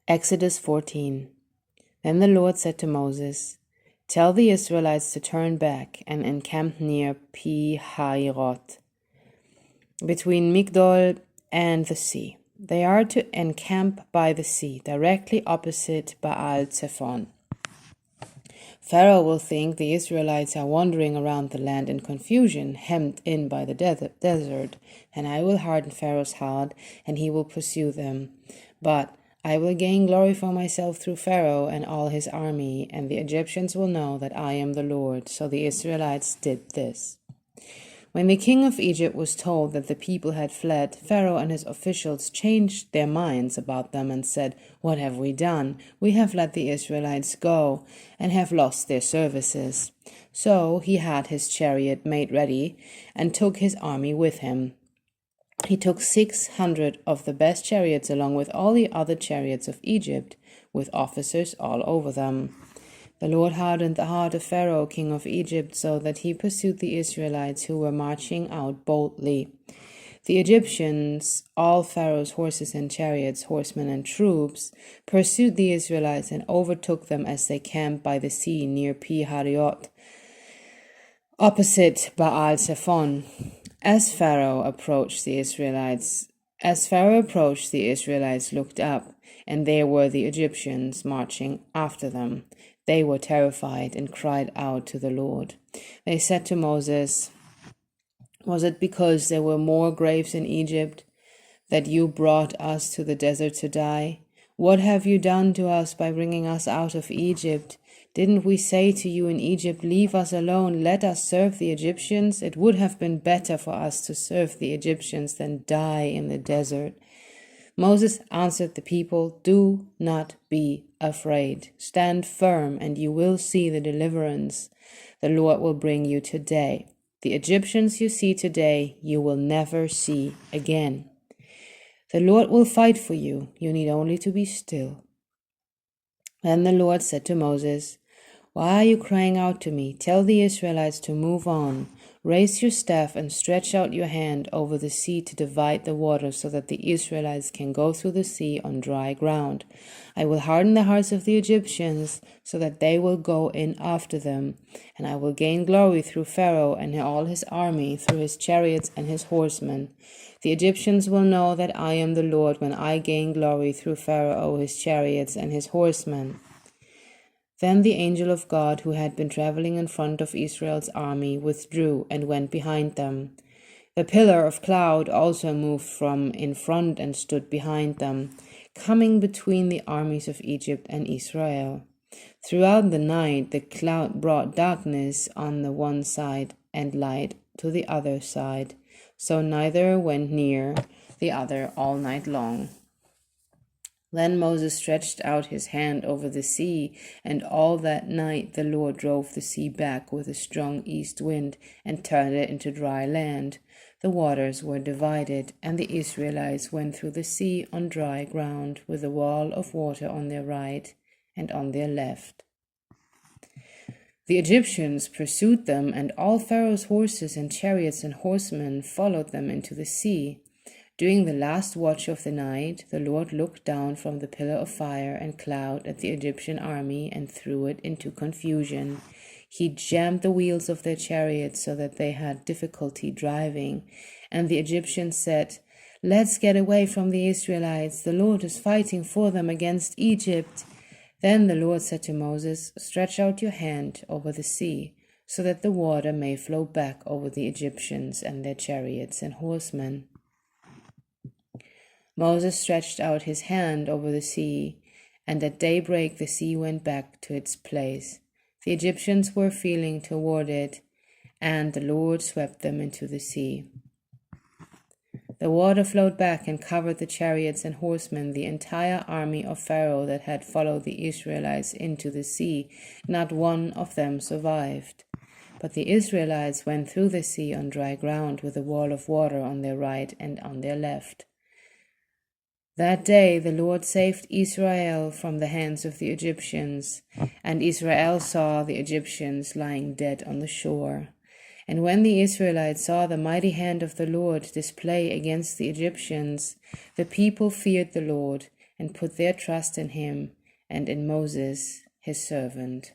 Exodus 14. Then the Lord said to Moses, "Tell the Israelites to turn back and encamp near Pi-Hahiroth, between Migdol and the sea. They are to encamp by the sea, directly opposite Baal-Zephon. Pharaoh will think the Israelites are wandering around the land in confusion, hemmed in by the desert, and I will harden Pharaoh's heart, and he will pursue them. But I will gain glory for myself through Pharaoh and all his army, and the Egyptians will know that I am the Lord." So the Israelites did this. When the king of Egypt was told that the people had fled, Pharaoh and his officials changed their minds about them and said, "What have we done? We have let the Israelites go and have lost their services." So he had his chariot made ready and took his army with him. He took 600 of the best chariots along with all the other chariots of Egypt, with officers all over them. The Lord hardened the heart of Pharaoh, king of Egypt, so that he pursued the Israelites who were marching out boldly. The Egyptians, all Pharaoh's horses and chariots, horsemen and troops, pursued the Israelites and overtook them as they camped by the sea near Pi-Hahiroth, opposite Baal-Zephon. As Pharaoh approached, the Israelites looked up, and there were the Egyptians marching after them. They were terrified and cried out to the Lord. They said to Moses, "Was it because there were more graves in Egypt that you brought us to the desert to die? What have you done to us by bringing us out of Egypt? Didn't we say to you in Egypt, 'Leave us alone, let us serve the Egyptians'? It would have been better for us to serve the Egyptians than die in the desert." Moses answered the people, "Do not be afraid. Stand firm, and you will see the deliverance the Lord will bring you today. The Egyptians you see today, you will never see again. The Lord will fight for you. You need only to be still." Then the Lord said to Moses, "Why are you crying out to me? Tell the Israelites to move on. Raise your staff and stretch out your hand over the sea to divide the water so that the Israelites can go through the sea on dry ground. I will harden the hearts of the Egyptians so that they will go in after them, and I will gain glory through Pharaoh and all his army, through his chariots and his horsemen. The Egyptians will know that I am the Lord when I gain glory through Pharaoh, his chariots, and his horsemen." Then the angel of God, who had been traveling in front of Israel's army, withdrew and went behind them. The pillar of cloud also moved from in front and stood behind them, coming between the armies of Egypt and Israel. Throughout the night the cloud brought darkness on the one side and light to the other side, so neither went near the other all night long. Then Moses stretched out his hand over the sea, and all that night the Lord drove the sea back with a strong east wind and turned it into dry land. The waters were divided, and the Israelites went through the sea on dry ground, with a wall of water on their right and on their left. The Egyptians pursued them, and all Pharaoh's horses and chariots and horsemen followed them into the sea. During the last watch of the night, the Lord looked down from the pillar of fire and cloud at the Egyptian army and threw it into confusion. He jammed the wheels of their chariots so that they had difficulty driving. And the Egyptians said, "Let's get away from the Israelites. The Lord is fighting for them against Egypt." Then the Lord said to Moses, "Stretch out your hand over the sea, so that the water may flow back over the Egyptians and their chariots and horsemen." Moses stretched out his hand over the sea, and at daybreak the sea went back to its place. The Egyptians were feeling toward it, and the Lord swept them into the sea. The water flowed back and covered the chariots and horsemen, the entire army of Pharaoh that had followed the Israelites into the sea. Not one of them survived. But the Israelites went through the sea on dry ground with a wall of water on their right and on their left. That day the Lord saved Israel from the hands of the Egyptians, and Israel saw the Egyptians lying dead on the shore. And when the Israelites saw the mighty hand of the Lord display against the Egyptians, the people feared the Lord, and put their trust in him and in Moses, his servant.